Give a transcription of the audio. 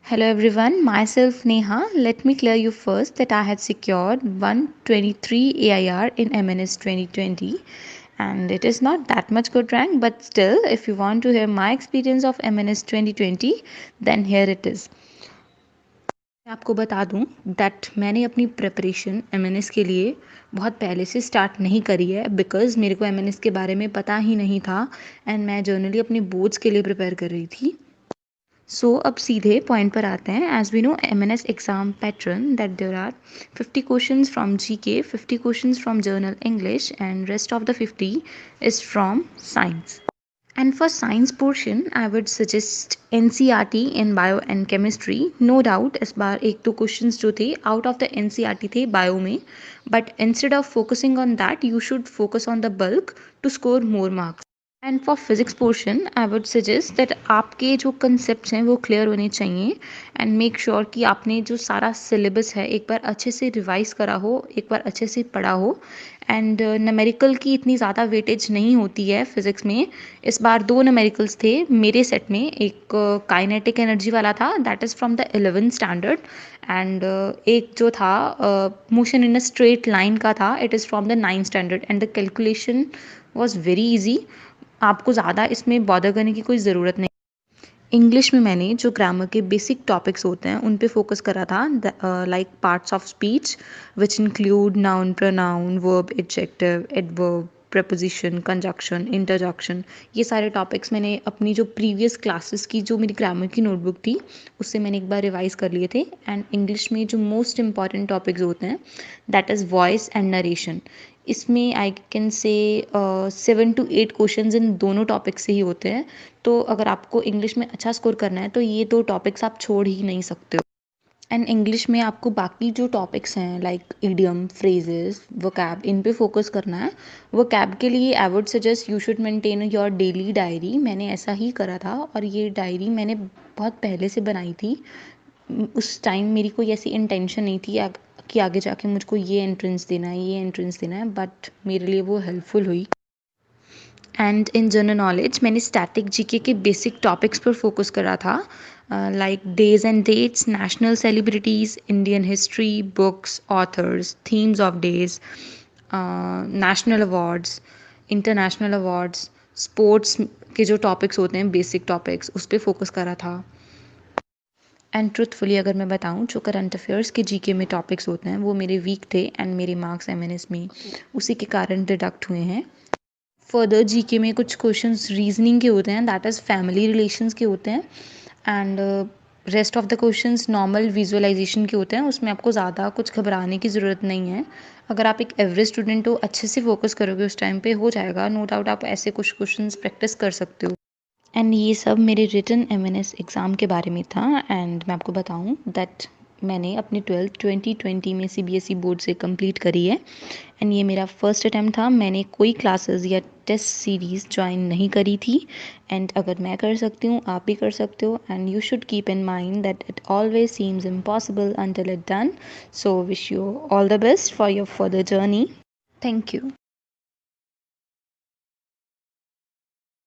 Hello everyone, myself Neha. Let me clear you first that I had secured 123 AIR in MNS 2020, and it is not that much good rank, but still, if you want to hear my experience of MNS 2020, then here it is. मैं आपको बता दूं that मैंने अपनी preparation MNS के लिए बहुत पहले से स्टार्ट नहीं करी है बिकॉज़ मेरे को एमएनएस के बारे में पता ही नहीं था एंड मैं जनरली अपने बोर्ड्स के लिए प्रिपेयर कर रही थी। सो अब सीधे पॉइंट पर आते हैं। As we know MNS exam pattern that there are 50 questions from GK, 50 questions from general English and rest of the 50 is from science. And for science portion, I would suggest NCERT in bio and chemistry. No doubt इस बार एक दो questions जो थे out of the NCERT थे bio में, but instead of focusing on that, you should focus on the bulk to score more marks. And for physics portion I would suggest that आपके जो concept हैं वो clear होने चाहिए and make sure कि आपने जो सारा सिलेबस है एक बार अच्छे से रिवाइज करा हो, एक बार अच्छे से पढ़ा हो। एंड न्यूमेरिकल की इतनी ज़्यादा वेटेज नहीं होती है फिज़िक्स में। इस बार दो न्यूमेरिकल्स थे मेरे सेट में, एक काइनेटिक एनर्जी वाला था that is from the 11th standard and एक जो था motion in a straight line का था, it is from the 9th standard and the calculation was very easy. आपको ज़्यादा इसमें बॉदर करने की कोई ज़रूरत नहीं। इंग्लिश में मैंने जो ग्रामर के बेसिक टॉपिक्स होते हैं उन पे फोकस करा था, like parts of speech which include noun, pronoun, verb, adjective, adverb, preposition, conjunction, इंटरजक्शन। ये सारे टॉपिक्स मैंने अपनी जो प्रीवियस क्लासेस की जो मेरी ग्रामर की नोटबुक थी उससे मैंने एक बार रिवाइज कर लिए थे। एंड इंग्लिश में जो मोस्ट इंपॉर्टेंट टॉपिक्स होते हैं that is voice and narration. इसमें I can say 7 to 8 questions in दोनों टॉपिक से ही होते हैं। तो अगर आपको इंग्लिश में अच्छा स्कोर करना है तो ये दो टॉपिक्स आप छोड़ ही नहीं सकते हो। एंड इंग्लिश में आपको बाकी जो टॉपिक्स हैं लाइक इडियम, फ्रेजेस, वोकैब, इन पे फोकस करना है। वोकैब के लिए I would suggest you should maintain your daily diary. मैंने ऐसा ही करा था और ये डायरी मैंने बहुत पहले से बनाई थी। उस टाइम मेरी कोई ऐसी इंटेंशन नहीं थी कि आगे जाके मुझको ये एंट्रेंस देना है, ये एंट्रेंस देना है, बट मेरे लिए वो हेल्पफुल हुई। एंड इन जनरल नॉलेज मैंने स्टैटिक जीके के बेसिक टॉपिक्स पर फोकस करा था, like days and dates, national celebrities, Indian history, books, authors, themes of days, national awards, international awards, sports के जो टॉपिक्स होते हैं बेसिक टॉपिक्स उस पर फोकस करा था। एंड ट्रुथफुली अगर मैं बताऊं, जो करंट अफेयर्स के जीके में टॉपिक्स होते हैं वो मेरे वीक थे एंड मेरे मार्क्स एमएनएस में उसी के कारण डिडक्ट हुए हैं। फर्दर जीके में कुछ क्वेश्चंस रीजनिंग के होते हैं दैट इज़ फैमिली रिलेशंस के होते हैं and rest of the questions normal visualization के होते हैं। उसमें आपको ज़्यादा कुछ घबराने की ज़रूरत नहीं है। अगर आप एक एवरेज स्टूडेंट हो, अच्छे से फोकस करोगे उस टाइम पे हो जाएगा। नो डाउट आप ऐसे कुछ क्वेश्चंस प्रैक्टिस कर सकते हो। एंड ये सब मेरे रिटन एमएनएस एग्ज़ाम के बारे में था। एंड मैं आपको बताऊं दैट मैंने अपनी 12th 2020 में सीबीएसई बोर्ड से कंप्लीट करी है एंड ये मेरा फर्स्ट अटैम्प्ट था। मैंने कोई क्लासेस या टेस्ट सीरीज़ ज्वाइन नहीं करी थी एंड अगर मैं कर सकती हूँ आप भी कर सकते हो। And you should keep in mind that it always seems impossible until it done. So wish you all the best for your further journey. Thank you.